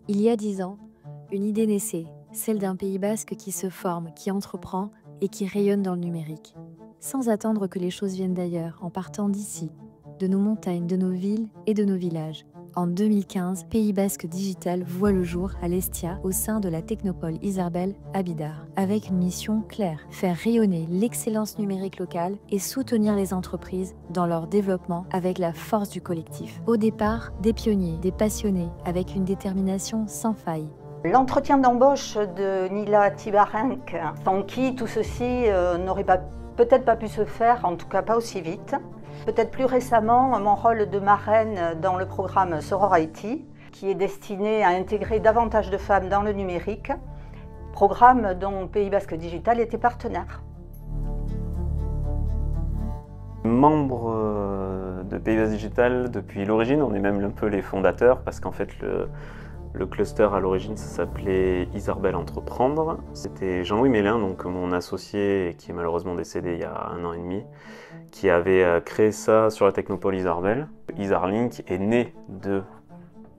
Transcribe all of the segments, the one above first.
Il y a 10 ans, une idée naissait, celle d'un Pays basque qui se forme, qui entreprend et qui rayonne dans le numérique. Sans attendre que les choses viennent d'ailleurs, en partant d'ici, de nos montagnes, de nos villes et de nos villages. En 2015, Pays basque digital voit le jour à l'Estia au sein de la technopole Isarbel à Bidar, avec une mission claire, faire rayonner l'excellence numérique locale et soutenir les entreprises dans leur développement avec la force du collectif. Au départ, des pionniers, des passionnés, avec une détermination sans faille. L'entretien d'embauche de Nila Tibarenc, sans qui tout ceci n'aurait peut-être pas pu se faire, en tout cas pas aussi vite. Peut-être plus récemment, mon rôle de marraine dans le programme Soror IT, qui est destiné à intégrer davantage de femmes dans le numérique, programme dont Pays basque digital était partenaire. Membre de Pays basque digital depuis l'origine, on est même un peu les fondateurs, parce qu'en fait le cluster à l'origine ça s'appelait Isarbel Entreprendre. C'était Jean-Louis Mélin, donc mon associé qui est malheureusement décédé il y a 1 an et demi, qui avait créé ça sur la technopole Isarbel. Isarlink est né de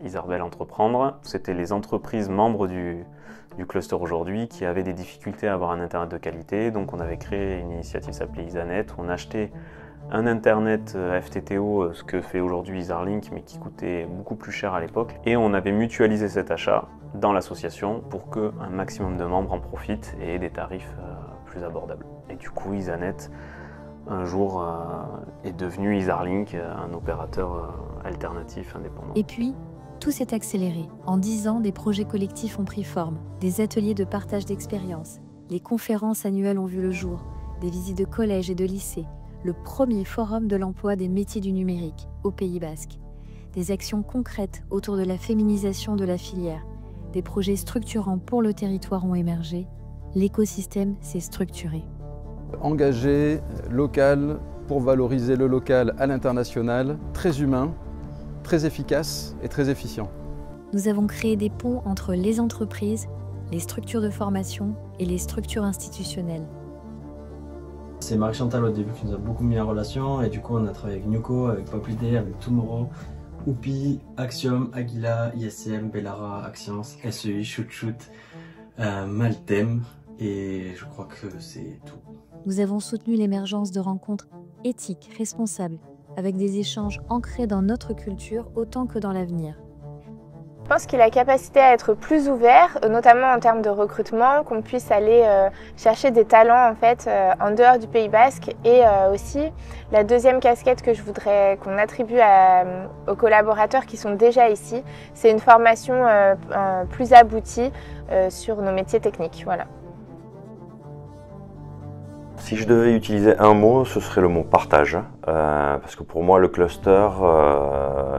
Isarbel Entreprendre. C'était les entreprises membres du cluster aujourd'hui qui avaient des difficultés à avoir un internet de qualité, donc on avait créé une initiative qui s'appelait Isanet, où on achetait un internet FTTO, ce que fait aujourd'hui Isarlink, mais qui coûtait beaucoup plus cher à l'époque. Et on avait mutualisé cet achat dans l'association pour qu'un maximum de membres en profitent et aient des tarifs plus abordables. Et du coup, Isanet, un jour, est devenu Isarlink, un opérateur alternatif indépendant. Et puis, tout s'est accéléré. En 10 ans, des projets collectifs ont pris forme, des ateliers de partage d'expériences, les conférences annuelles ont vu le jour, des visites de collèges et de lycées, le premier forum de l'emploi des métiers du numérique au Pays basque. Des actions concrètes autour de la féminisation de la filière, des projets structurants pour le territoire ont émergé, l'écosystème s'est structuré. Engagé, local, pour valoriser le local à l'international, très humain, très efficace et très efficient. Nous avons créé des ponts entre les entreprises, les structures de formation et les structures institutionnelles. C'est Marie-Chantal au début qui nous a beaucoup mis en relation et du coup on a travaillé avec Nuco, avec Populité, avec Tomorrow, Oupi, Axiom, Aguila, ISCM, Bellara, Axience, SEI, Shoot Shoot, Maltem et je crois que c'est tout. Nous avons soutenu l'émergence de rencontres éthiques, responsables, avec des échanges ancrés dans notre culture autant que dans l'avenir. Je pense qu'il a la capacité à être plus ouvert, notamment en termes de recrutement, qu'on puisse aller chercher des talents en fait en dehors du Pays basque. Et aussi, la deuxième casquette que je voudrais qu'on attribue aux collaborateurs qui sont déjà ici, c'est une formation plus aboutie sur nos métiers techniques. Voilà. Si je devais utiliser un mot, ce serait le mot partage, parce que pour moi le cluster,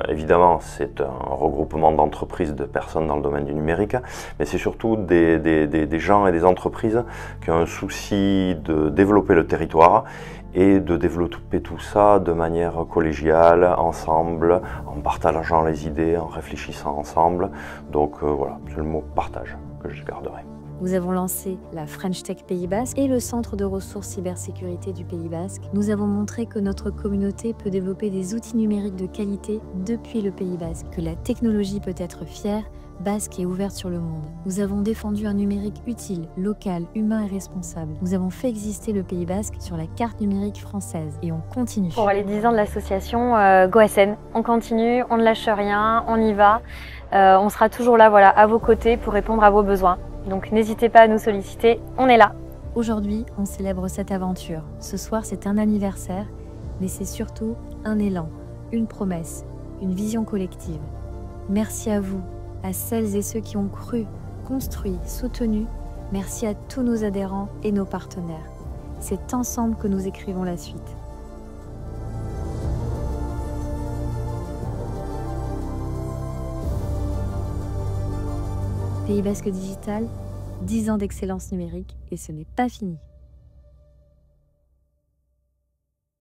évidemment c'est un regroupement d'entreprises, de personnes dans le domaine du numérique, mais c'est surtout des gens et des entreprises qui ont un souci de développer le territoire et de développer tout ça de manière collégiale, ensemble, en partageant les idées, en réfléchissant ensemble. Donc voilà, c'est le mot partage que je garderai. Nous avons lancé la French Tech Pays basque et le Centre de ressources cybersécurité du Pays basque. Nous avons montré que notre communauté peut développer des outils numériques de qualité depuis le Pays basque, que la technologie peut être fière, basque et ouverte sur le monde. Nous avons défendu un numérique utile, local, humain et responsable. Nous avons fait exister le Pays basque sur la carte numérique française et on continue. Pour les 10 ans de l'association Goasen, on continue, on ne lâche rien, on y va. On sera toujours là, voilà, à vos côtés pour répondre à vos besoins. Donc n'hésitez pas à nous solliciter, on est là. Aujourd'hui, on célèbre cette aventure. Ce soir, c'est un anniversaire, mais c'est surtout un élan, une promesse, une vision collective. Merci à vous, à celles et ceux qui ont cru, construit, soutenu. Merci à tous nos adhérents et nos partenaires. C'est ensemble que nous écrivons la suite. Pays basque digital, 10 ans d'excellence numérique et ce n'est pas fini.